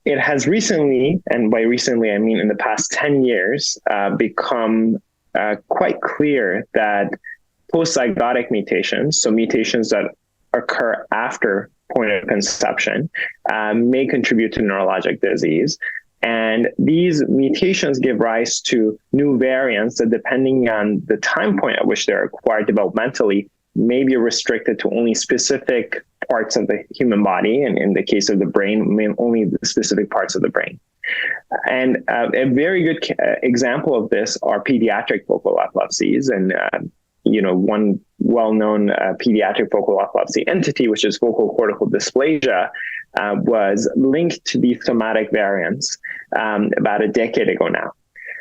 it has recently, and by recently I mean in the past 10 years, become quite clear that post-zygotic mutations, so mutations that occur after point of conception, may contribute to neurologic disease. And these mutations give rise to new variants that, depending on the time point at which they're acquired developmentally, may be restricted to only specific parts of the human body, and in the case of the brain, only the specific parts of the brain. And a very good example of this are pediatric focal epilepsies. And one well-known pediatric focal epilepsy entity, which is focal cortical dysplasia, was linked to these somatic variants about a decade ago now.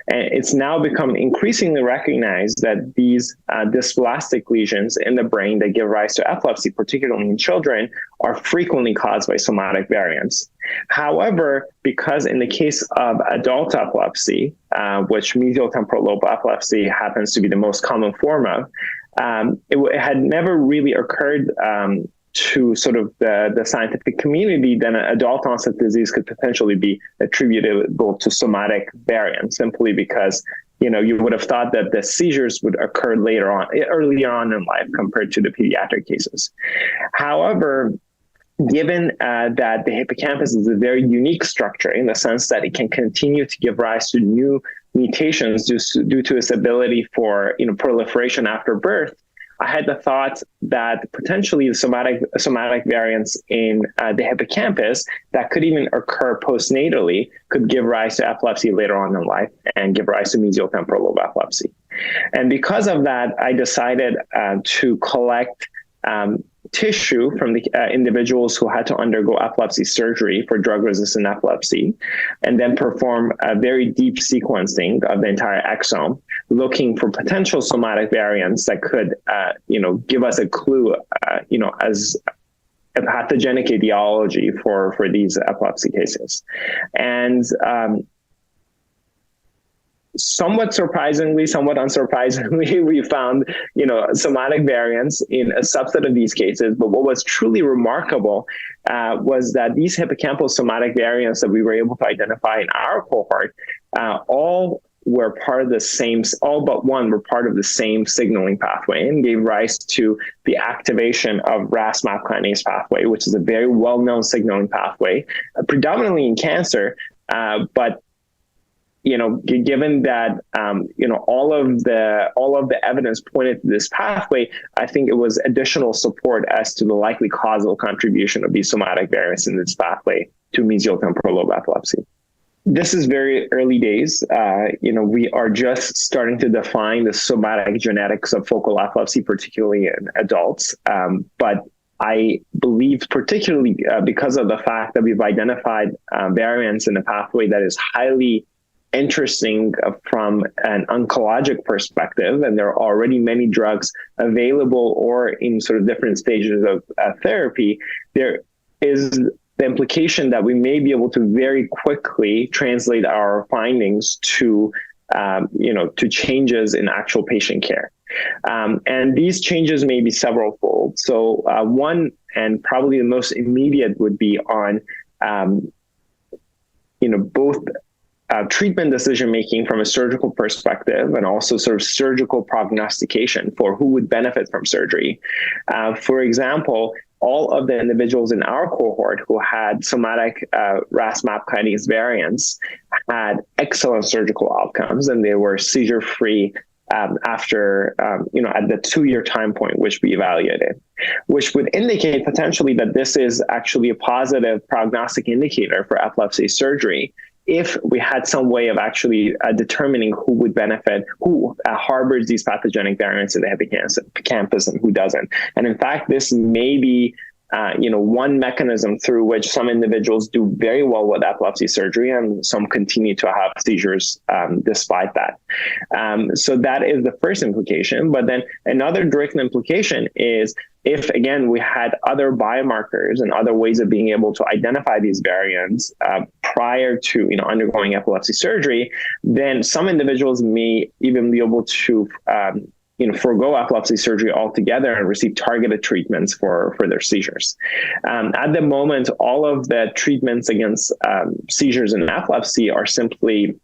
And it's now become increasingly recognized that these dysplastic lesions in the brain that give rise to epilepsy, particularly in children, are frequently caused by somatic variants. However, because in the case of adult epilepsy, which mesial temporal lobe epilepsy happens to be the most common form of, it had never really occurred to sort of the scientific community, then an adult onset disease could potentially be attributable to somatic variants, simply because, you would have thought that the seizures would occur earlier on in life compared to the pediatric cases. However, given that the hippocampus is a very unique structure in the sense that it can continue to give rise to new mutations due to its ability for proliferation after birth, I had the thought that potentially the somatic variants in the hippocampus that could even occur postnatally could give rise to epilepsy later on in life and give rise to mesial temporal lobe epilepsy. And because of that, I decided to collect tissue from the individuals who had to undergo epilepsy surgery for drug-resistant epilepsy, and then perform a very deep sequencing of the entire exome, looking for potential somatic variants that could, give us a clue, as a pathogenic etiology for these epilepsy cases. And somewhat surprisingly, somewhat unsurprisingly, we found, somatic variants in a subset of these cases. But what was truly remarkable was that these hippocampal somatic variants that we were able to identify in our cohort, all but one were part of the same signaling pathway and gave rise to the activation of RAS-MAP kinase pathway, which is a very well-known signaling pathway, predominantly in cancer, but given that all of the evidence pointed to this pathway, I think it was additional support as to the likely causal contribution of these somatic variants in this pathway to mesial temporal lobe epilepsy. This is very early days. We are just starting to define the somatic genetics of focal epilepsy, particularly in adults. But I believe, particularly because of the fact that we've identified variants in the pathway that is highly interesting from an oncologic perspective, and there are already many drugs available or in sort of different stages of therapy, there is the implication that we may be able to very quickly translate our findings to changes in actual patient care. And these changes may be several-fold. So one, and probably the most immediate, would be on, both treatment decision-making from a surgical perspective, and also sort of surgical prognostication for who would benefit from surgery. For example, all of the individuals in our cohort who had somatic RAS-MAP kinase variants had excellent surgical outcomes, and they were seizure-free after, at the 2-year time point, which we evaluated, which would indicate potentially that this is actually a positive prognostic indicator for epilepsy surgery, if we had some way of actually determining who would benefit, who harbors these pathogenic variants in the hippocampus and who doesn't. And in fact, this may be one mechanism through which some individuals do very well with epilepsy surgery and some continue to have seizures despite that. So that is the first implication. But then another direct implication is, if, again, we had other biomarkers and other ways of being able to identify these variants prior to undergoing epilepsy surgery, then some individuals may even be able to forego epilepsy surgery altogether and receive targeted treatments for their seizures. At the moment, all of the treatments against seizures and epilepsy are simply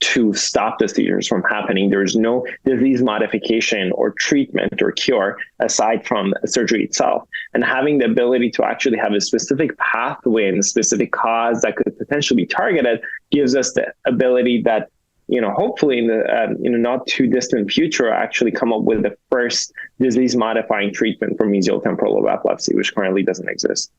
to stop the seizures from happening. There is no disease modification or treatment or cure aside from surgery itself. And having the ability to actually have a specific pathway and a specific cause that could potentially be targeted gives us the ability that, hopefully in the not too distant future, actually come up with the first disease modifying treatment for mesial temporal lobe epilepsy, which currently doesn't exist.